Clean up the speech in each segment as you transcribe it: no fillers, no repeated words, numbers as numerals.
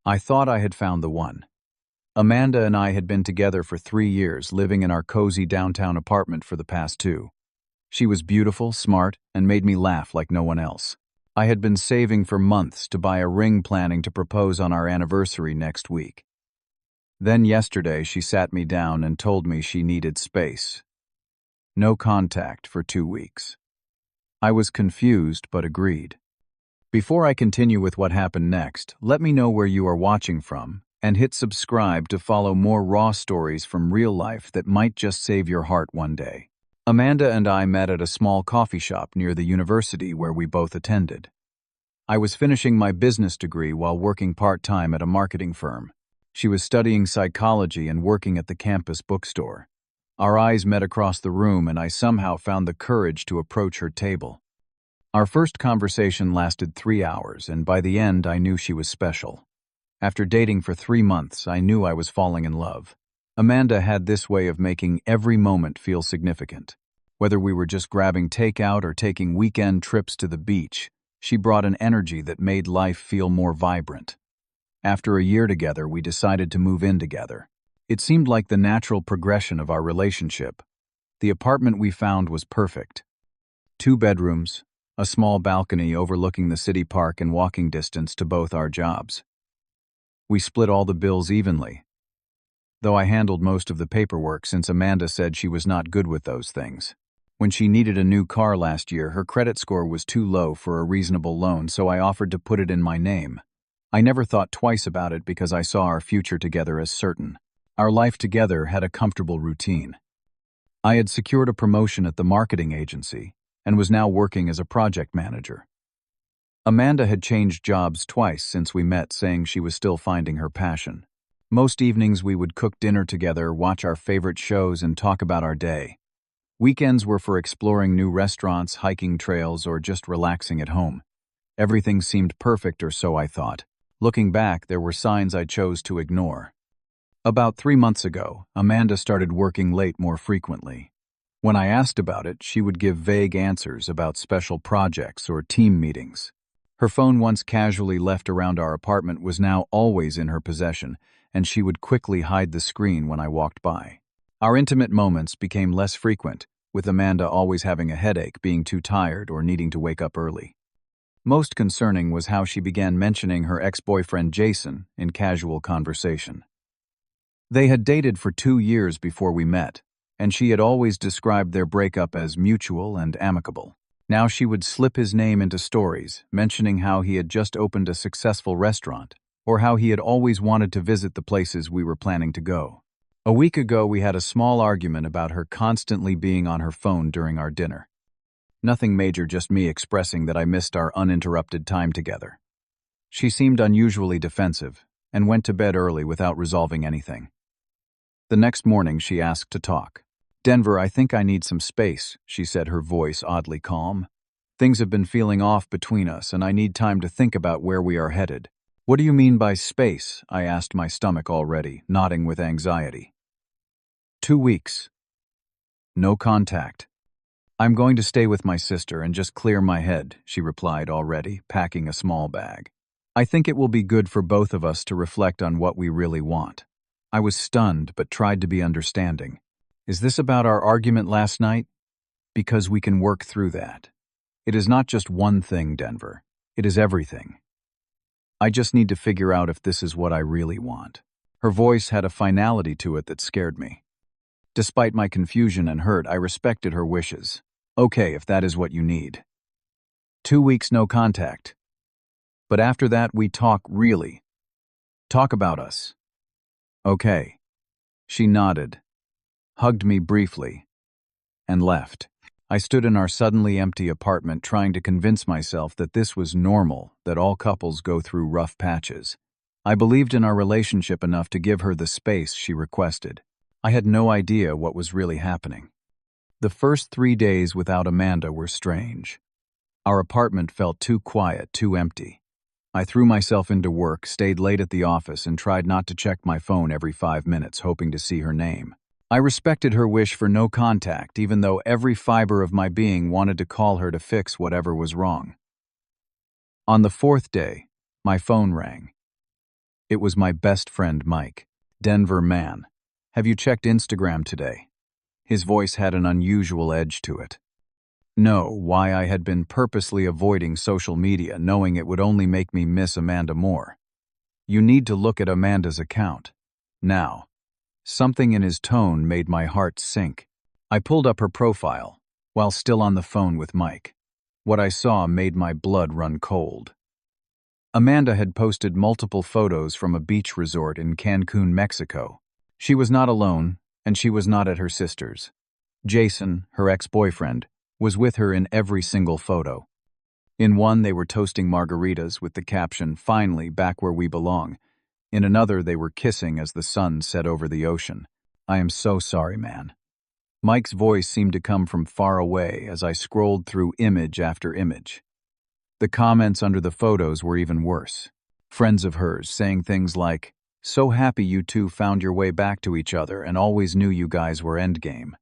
I thought I had found the one. Amanda and I had been together for 3 years, living in our cozy downtown apartment for the past two. She was beautiful, smart, and made me laugh like no one else. I had been saving for months to buy a ring, planning to propose on our anniversary next week. Then yesterday she sat me down and told me she needed space. No contact for 2 weeks. I was confused but agreed. Before I continue with what happened next, let me know where you are watching from, and hit subscribe to follow more raw stories from real life that might just save your heart one day. Amanda and I met at a small coffee shop near the university where we both attended. I was finishing my business degree while working part-time at a marketing firm. She was studying psychology and working at the campus bookstore. Our eyes met across the room, and I somehow found the courage to approach her table. Our first conversation lasted 3 hours, and by the end I knew she was special. After dating for 3 months, I knew I was falling in love. Amanda had this way of making every moment feel significant. Whether we were just grabbing takeout or taking weekend trips to the beach, she brought an energy that made life feel more vibrant. After a year together, we decided to move in together. It seemed like the natural progression of our relationship. The apartment we found was perfect. 2 bedrooms, a small balcony overlooking the city park, and walking distance to both our jobs. We split all the bills evenly, though I handled most of the paperwork since Amanda said she was not good with those things. When she needed a new car last year, her credit score was too low for a reasonable loan, so I offered to put it in my name. I never thought twice about it because I saw our future together as certain. Our life together had a comfortable routine. I had secured a promotion at the marketing agency and was now working as a project manager. Amanda had changed jobs twice since we met, saying she was still finding her passion. Most evenings we would cook dinner together, watch our favorite shows, and talk about our day. Weekends were for exploring new restaurants, hiking trails, or just relaxing at home. Everything seemed perfect, or so I thought. Looking back, there were signs I chose to ignore. About 3 months ago, Amanda started working late more frequently. When I asked about it, she would give vague answers about special projects or team meetings. Her phone, once casually left around our apartment, was now always in her possession, and she would quickly hide the screen when I walked by. Our intimate moments became less frequent, with Amanda always having a headache, being too tired, or needing to wake up early. Most concerning was how she began mentioning her ex-boyfriend Jason in casual conversation. They had dated for 2 years before we met, and she had always described their breakup as mutual and amicable. Now she would slip his name into stories, mentioning how he had just opened a successful restaurant, or how he had always wanted to visit the places we were planning to go. A week ago, we had a small argument about her constantly being on her phone during our dinner. Nothing major, just me expressing that I missed our uninterrupted time together. She seemed unusually defensive and went to bed early without resolving anything. The next morning, she asked to talk. "Denver, I think I need some space," she said, her voice oddly calm. "Things have been feeling off between us, and I need time to think about where we are headed." "What do you mean by space?" I asked, my stomach already knotting with anxiety. 2 weeks. No contact. "I'm going to stay with my sister and just clear my head," she replied, already packing a small bag. "I think it will be good for both of us to reflect on what we really want." I was stunned but tried to be understanding. "Is this about our argument last night? Because we can work through that. It is not just one thing, Denver. It is everything. I just need to figure out if this is what I really want." Her voice had a finality to it that scared me. Despite my confusion and hurt, I respected her wishes. "Okay, if that is what you need. 2 weeks no contact. But after that, we talk, really. Talk about us." "Okay." She nodded, hugged me briefly, and left. I stood in our suddenly empty apartment, trying to convince myself that this was normal, that all couples go through rough patches. I believed in our relationship enough to give her the space she requested. I had no idea what was really happening. The first 3 days without Amanda were strange. Our apartment felt too quiet, too empty. I threw myself into work, stayed late at the office, and tried not to check my phone every 5 minutes, hoping to see her name. I respected her wish for no contact, even though every fiber of my being wanted to call her to fix whatever was wrong. On the 4th day, my phone rang. It was my best friend Mike. Denver man. Have you checked Instagram today? His voice had an unusual edge to it. No, why I had been purposely avoiding social media, knowing it would only make me miss Amanda more. You need to look at Amanda's account. Now. Something in his tone made my heart sink. I pulled up her profile, while still on the phone with Mike. What I saw made my blood run cold. Amanda had posted multiple photos from a beach resort in Cancun, Mexico. She was not alone, and she was not at her sister's. Jason, her ex-boyfriend, was with her in every single photo. In one, they were toasting margaritas with the caption, "Finally, back where we belong." In another, they were kissing as the sun set over the ocean. I am so sorry, man. Mike's voice seemed to come from far away as I scrolled through image after image. The comments under the photos were even worse. Friends of hers saying things like, "So happy you two found your way back to each other and always knew you guys were endgame."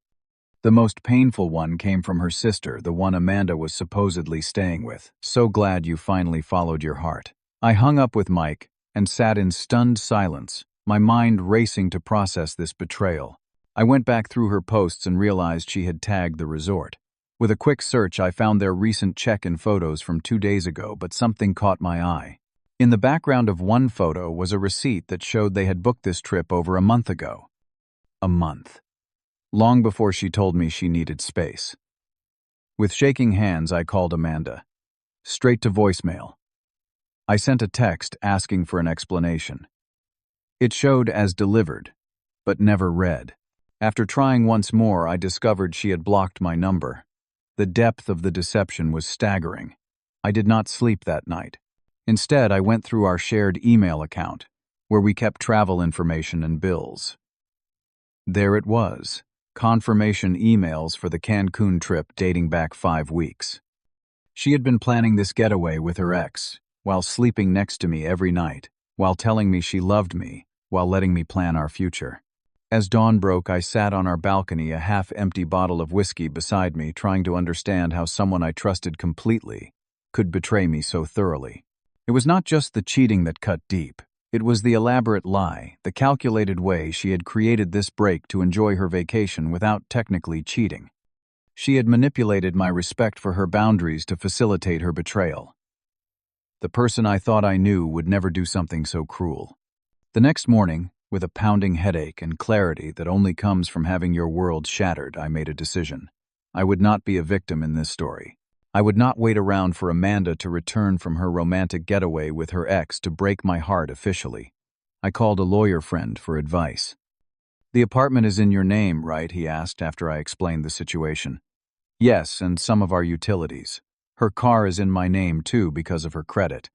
The most painful one came from her sister, the one Amanda was supposedly staying with. "So glad you finally followed your heart." I hung up with Mike and sat in stunned silence, my mind racing to process this betrayal. I went back through her posts and realized she had tagged the resort. With a quick search, I found their recent check-in photos from 2 days ago, but something caught my eye. In the background of one photo was a receipt that showed they had booked this trip over a month ago. A month. Long before she told me she needed space. With shaking hands, I called Amanda. Straight to voicemail. I sent a text asking for an explanation. It showed as delivered, but never read. After trying once more, I discovered she had blocked my number. The depth of the deception was staggering. I did not sleep that night. Instead, I went through our shared email account, where we kept travel information and bills. There it was. Confirmation emails for the Cancun trip dating back 5 weeks. She had been planning this getaway with her ex, while sleeping next to me every night, while telling me she loved me, while letting me plan our future. As dawn broke, I sat on our balcony, a half-empty bottle of whiskey beside me, trying to understand how someone I trusted completely could betray me so thoroughly. It was not just the cheating that cut deep. It was the elaborate lie, the calculated way she had created this break to enjoy her vacation without technically cheating. She had manipulated my respect for her boundaries to facilitate her betrayal. The person I thought I knew would never do something so cruel. The next morning, with a pounding headache and clarity that only comes from having your world shattered, I made a decision. I would not be a victim in this story. I would not wait around for Amanda to return from her romantic getaway with her ex to break my heart officially. I called a lawyer friend for advice. "The apartment is in your name, right?" he asked after I explained the situation. "Yes, and some of our utilities. Her car is in my name too because of her credit.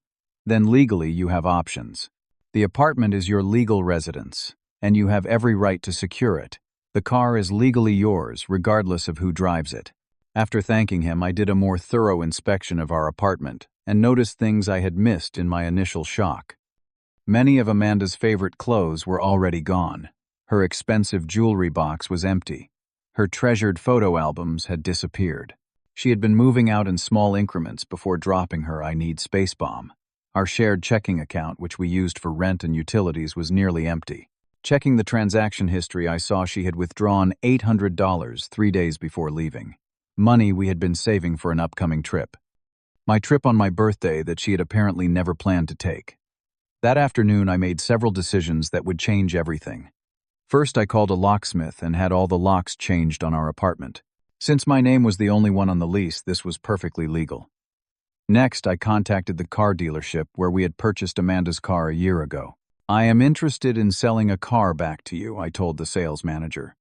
Then legally you have options. The apartment is your legal residence, and you have every right to secure it. The car is legally yours, regardless of who drives it." After thanking him, I did a more thorough inspection of our apartment and noticed things I had missed in my initial shock. Many of Amanda's favorite clothes were already gone. Her expensive jewelry box was empty. Her treasured photo albums had disappeared. She had been moving out in small increments before dropping her "I need space" bomb. Our shared checking account, which we used for rent and utilities, was nearly empty. Checking the transaction history, I saw she had withdrawn $800 3 days before leaving. Money we had been saving for an upcoming trip. My trip on my birthday that she had apparently never planned to take. That afternoon, I made several decisions that would change everything. First, I called a locksmith and had all the locks changed on our apartment. Since my name was the only one on the lease, this was perfectly legal. Next, I contacted the car dealership where we had purchased Amanda's car a year ago. "I am interested in selling a car back to you," I told the sales manager.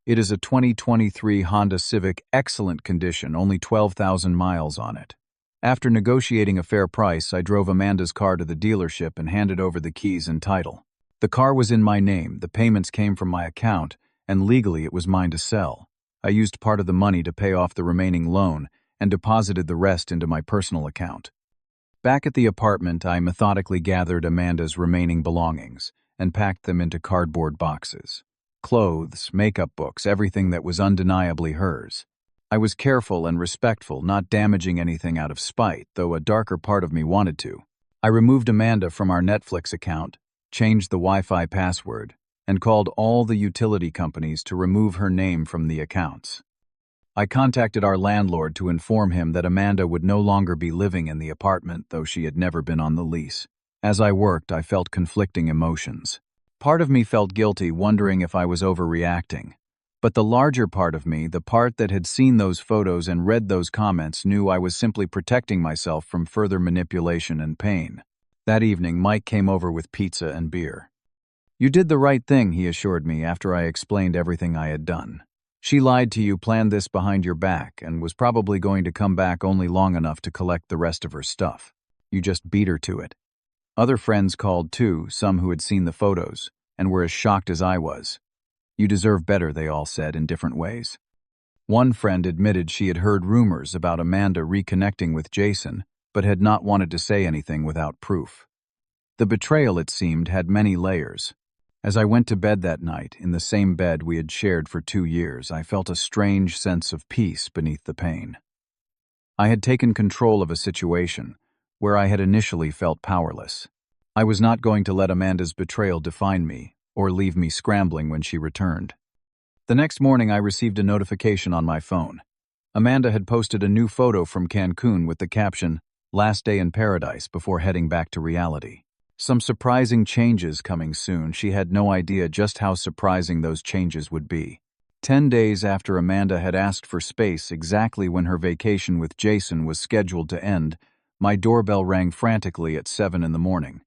"It is a 2023 Honda Civic, excellent condition, only 12,000 miles on it." After negotiating a fair price, I drove Amanda's car to the dealership and handed over the keys and title. The car was in my name, the payments came from my account, and legally it was mine to sell. I used part of the money to pay off the remaining loan and deposited the rest into my personal account. Back at the apartment, I methodically gathered Amanda's remaining belongings and packed them into cardboard boxes. Clothes, makeup books, everything that was undeniably hers. I was careful and respectful, not damaging anything out of spite, though a darker part of me wanted to. I removed Amanda from our Netflix account changed the Wi-Fi password, and called all the utility companies to remove her name from the accounts. I contacted our landlord to inform him that Amanda would no longer be living in the apartment, though she had never been on the lease. As I worked, I felt conflicting emotions. Part of me felt guilty, wondering if I was overreacting. But the larger part of me, the part that had seen those photos and read those comments, knew I was simply protecting myself from further manipulation and pain. That evening, Mike came over with pizza and beer. "You did the right thing," he assured me after I explained everything I had done. "She lied to you, planned this behind your back, and was probably going to come back only long enough to collect the rest of her stuff. You just beat her to it." Other friends called too, some who had seen the photos, and were as shocked as I was. "You deserve better," they all said in different ways. One friend admitted she had heard rumors about Amanda reconnecting with Jason, but had not wanted to say anything without proof. The betrayal, it seemed, had many layers. As I went to bed that night, in the same bed we had shared for 2 years, I felt a strange sense of peace beneath the pain. I had taken control of a situation where I had initially felt powerless. I was not going to let Amanda's betrayal define me or leave me scrambling when she returned. The next morning, I received a notification on my phone. Amanda had posted a new photo from Cancun with the caption, "Last day in paradise," before heading back to reality. Some surprising changes coming soon. She had no idea just how surprising those changes would be. 10 days after Amanda had asked for space, exactly when her vacation with Jason was scheduled to end, my doorbell rang frantically at 7 in the morning.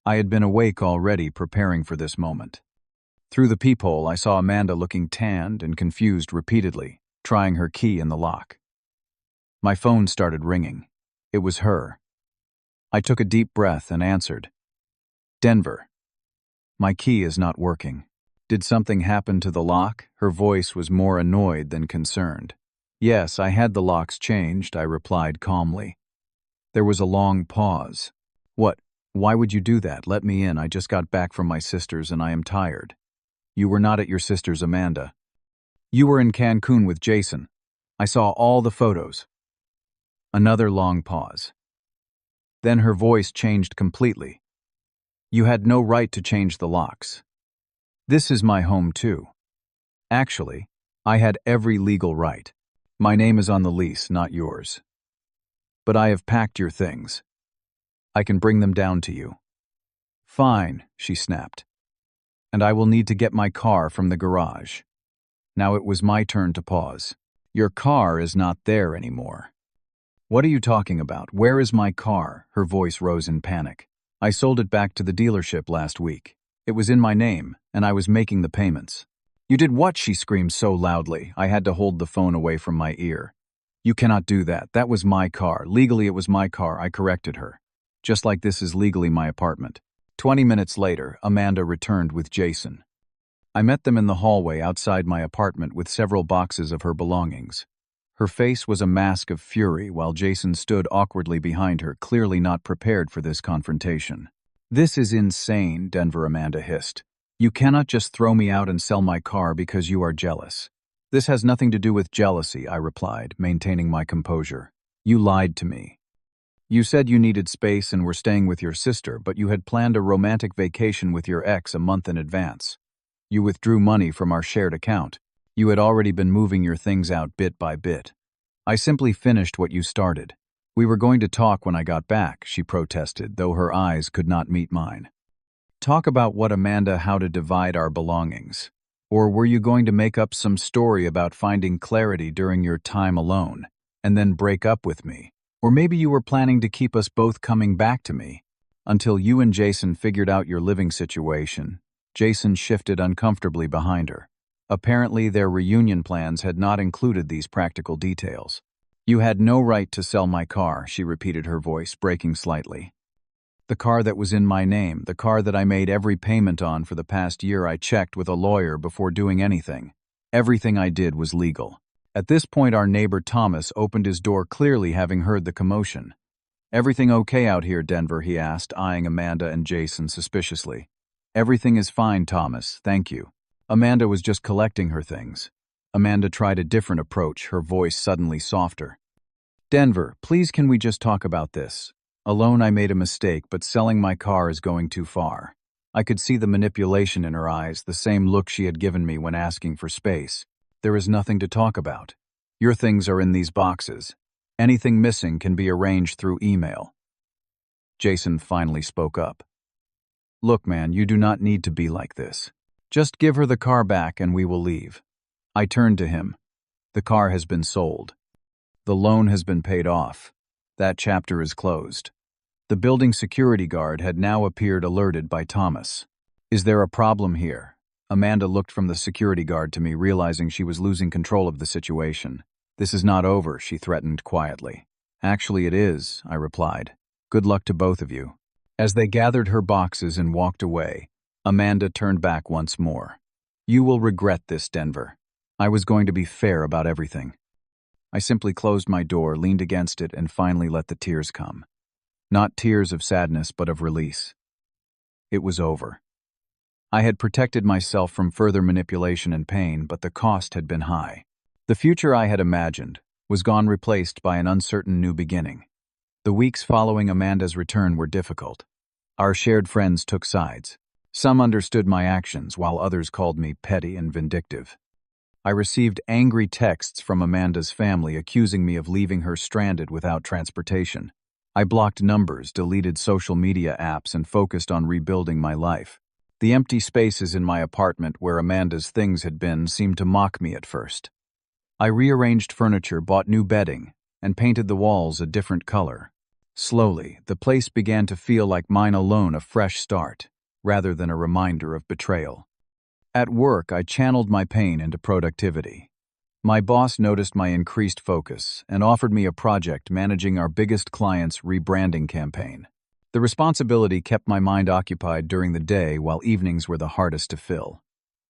I had been awake already, preparing for this moment. Through the peephole, I saw Amanda looking tanned and confused repeatedly, trying her key in the lock. My phone started ringing. It was her. I took a deep breath and answered. "Denver. My key is not working." "Did something happen to the lock?" Her voice was more annoyed than concerned. "Yes, I had the locks changed," I replied calmly. There was a long pause. "What? Why would you do that? Let me in. I just got back from my sister's and I am tired." "You were not at your sister's, Amanda. You were in Cancun with Jason. I saw all the photos." Another long pause. Then her voice changed completely. "You had no right to change the locks. This is my home too. Actually, I had every legal right. My name is on the lease, not yours. But I have packed your things. I can bring them down to you." "Fine," she snapped. "And I will need to get my car from the garage." Now it was my turn to pause. "Your car is not there anymore." "What are you talking about? Where is my car?" Her voice rose in panic. "I sold it back to the dealership last week. It was in my name, and I was making the payments." "You did what?" she screamed so loudly, I had to hold the phone away from my ear. "You cannot do that. That was my car. Legally, it was my car," I corrected her. "Just like this is legally my apartment." 20 minutes later, Amanda returned with Jason. I met them in the hallway outside my apartment with several boxes of her belongings. Her face was a mask of fury while Jason stood awkwardly behind her, clearly not prepared for this confrontation. "This is insane," Denver, Amanda hissed. "You cannot just throw me out and sell my car because you are jealous." "This has nothing to do with jealousy," I replied, maintaining my composure. "You lied to me. You said you needed space and were staying with your sister, but you had planned a romantic vacation with your ex a month in advance. You withdrew money from our shared account. You had already been moving your things out bit by bit. I simply finished what you started. We were going to talk when I got back," she protested, though her eyes could not meet mine. "Talk about what, Amanda? How to divide our belongings? Or were you going to make up some story about finding clarity during your time alone, and then break up with me? Or maybe you were planning to keep us both coming back to me until you and Jason figured out your living situation." Jason shifted uncomfortably behind her. Apparently, their reunion plans had not included these practical details. "You had no right to sell my car," she repeated, her voice breaking slightly. "The car that was in my name, the car that I made every payment on for the past year. I checked with a lawyer before doing anything. Everything I did was legal." At this point, our neighbor Thomas opened his door, clearly having heard the commotion. "Everything okay out here, Denver?" he asked, eyeing Amanda and Jason suspiciously. "Everything is fine, Thomas, thank you." Amanda was just collecting her things. Amanda tried a different approach, her voice suddenly softer. "Denver, please, can we just talk about this? Alone I made a mistake, but selling my car is going too far. I could see the manipulation in her eyes, the same look she had given me when asking for space. There is nothing to talk about. Your things are in these boxes. Anything missing can be arranged through email. Jason finally spoke up. Look, man, you do not need to be like this. Just give her the car back and we will leave. I turned to him. The car has been sold. The loan has been paid off. That chapter is closed. The building security guard had now appeared, alerted by Thomas. Is there a problem here? Amanda looked from the security guard to me, realizing she was losing control of the situation. This is not over, she threatened quietly. Actually, it is, I replied. Good luck to both of you. As they gathered her boxes and walked away, Amanda turned back once more. You will regret this, Denver. I was going to be fair about everything. I simply closed my door, leaned against it, and finally let the tears come. Not tears of sadness, but of release. It was over. I had protected myself from further manipulation and pain, but the cost had been high. The future I had imagined was gone, replaced by an uncertain new beginning. The weeks following Amanda's return were difficult. Our shared friends took sides. Some understood my actions, while others called me petty and vindictive. I received angry texts from Amanda's family accusing me of leaving her stranded without transportation. I blocked numbers, deleted social media apps, and focused on rebuilding my life. The empty spaces in my apartment where Amanda's things had been seemed to mock me at first. I rearranged furniture, bought new bedding, and painted the walls a different color. Slowly, the place began to feel like mine alone, a fresh start, rather than a reminder of betrayal. At work, I channeled my pain into productivity. My boss noticed my increased focus and offered me a project managing our biggest client's rebranding campaign. The responsibility kept my mind occupied during the day, while evenings were the hardest to fill.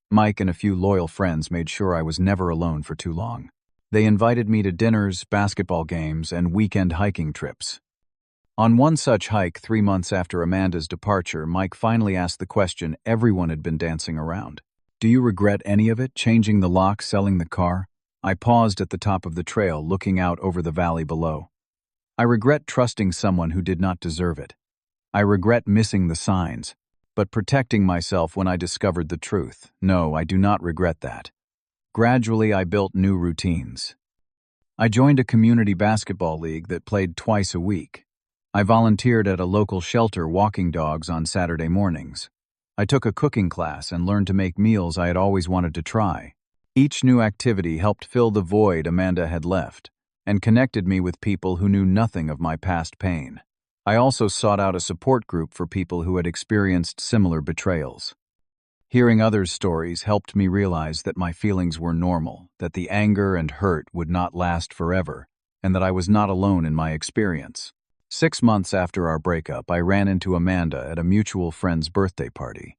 Mike and a few loyal friends made sure I was never alone for too long. They invited me to dinners, basketball games, and weekend hiking trips. On one such hike 3 months after Amanda's departure, Mike finally asked the question everyone had been dancing around. Do you regret any of it, changing the lock, selling the car? I paused at the top of the trail, looking out over the valley below. I regret trusting someone who did not deserve it. I regret missing the signs, but protecting myself when I discovered the truth. No, I do not regret that. Gradually, I built new routines. I joined a community basketball league that played twice a week. I volunteered at a local shelter walking dogs on Saturday mornings. I took a cooking class and learned to make meals I had always wanted to try. Each new activity helped fill the void Amanda had left and connected me with people who knew nothing of my past pain. I also sought out a support group for people who had experienced similar betrayals. Hearing others' stories helped me realize that my feelings were normal, that the anger and hurt would not last forever, and that I was not alone in my experience. 6 months after our breakup, I ran into Amanda at a mutual friend's birthday party.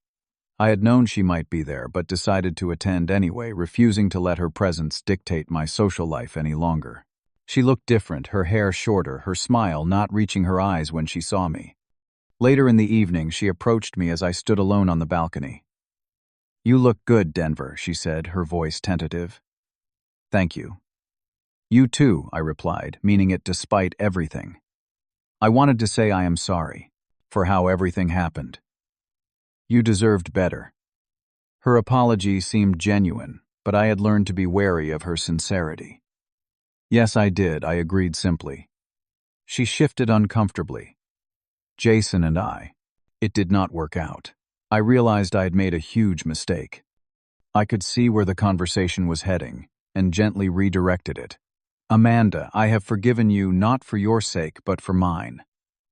I had known she might be there, but decided to attend anyway, refusing to let her presence dictate my social life any longer. She looked different, her hair shorter, her smile not reaching her eyes when she saw me. Later in the evening, she approached me as I stood alone on the balcony. You look good, Denver, she said, her voice tentative. Thank you. You too, I replied, meaning it despite everything. I wanted to say I am sorry for how everything happened. You deserved better. Her apology seemed genuine, but I had learned to be wary of her sincerity. Yes, I did, I agreed simply. She shifted uncomfortably. Jason and I. It did not work out. I realized I had made a huge mistake. I could see where the conversation was heading and gently redirected it. Amanda, I have forgiven you not for your sake, but for mine.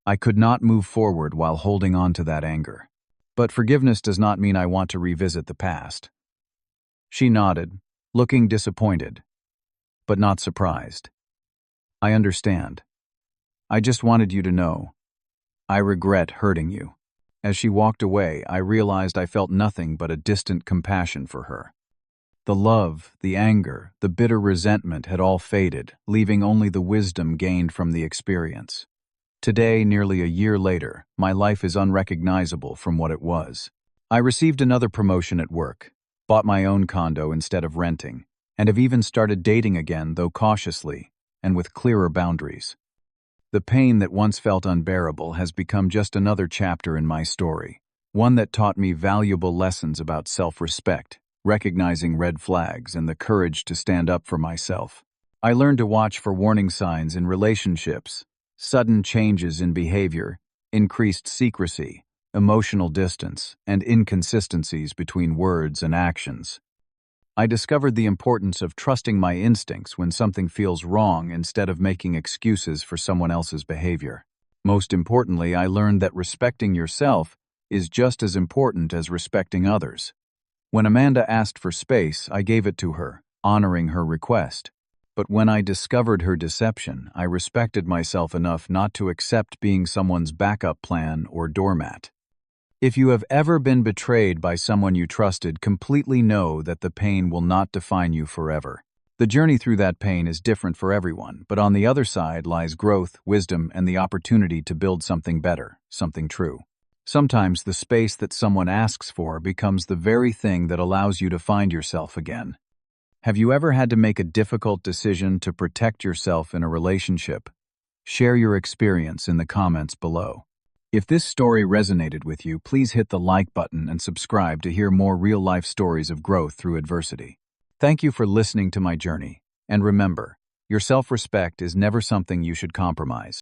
I could not move forward while holding on to that anger. But forgiveness does not mean I want to revisit the past. She nodded, looking disappointed, but not surprised. I understand. I just wanted you to know. I regret hurting you. As she walked away, I realized I felt nothing but a distant compassion for her. The love, the anger, the bitter resentment had all faded, leaving only the wisdom gained from the experience. Today, nearly a year later, my life is unrecognizable from what it was. I received another promotion at work, bought my own condo instead of renting, and have even started dating again, though cautiously and with clearer boundaries. The pain that once felt unbearable has become just another chapter in my story, one that taught me valuable lessons about self-respect, recognizing red flags, and the courage to stand up for myself. I learned to watch for warning signs in relationships, sudden changes in behavior, increased secrecy, emotional distance, and inconsistencies between words and actions. I discovered the importance of trusting my instincts when something feels wrong instead of making excuses for someone else's behavior. Most importantly, I learned that respecting yourself is just as important as respecting others. When Amanda asked for space, I gave it to her, honoring her request. But when I discovered her deception, I respected myself enough not to accept being someone's backup plan or doormat. If you have ever been betrayed by someone you trusted, completely know that the pain will not define you forever. The journey through that pain is different for everyone, but on the other side lies growth, wisdom, and the opportunity to build something better, something true. Sometimes the space that someone asks for becomes the very thing that allows you to find yourself again. Have you ever had to make a difficult decision to protect yourself in a relationship? Share your experience in the comments below. If this story resonated with you, please hit the like button and subscribe to hear more real-life stories of growth through adversity. Thank you for listening to my journey. And remember, your self-respect is never something you should compromise.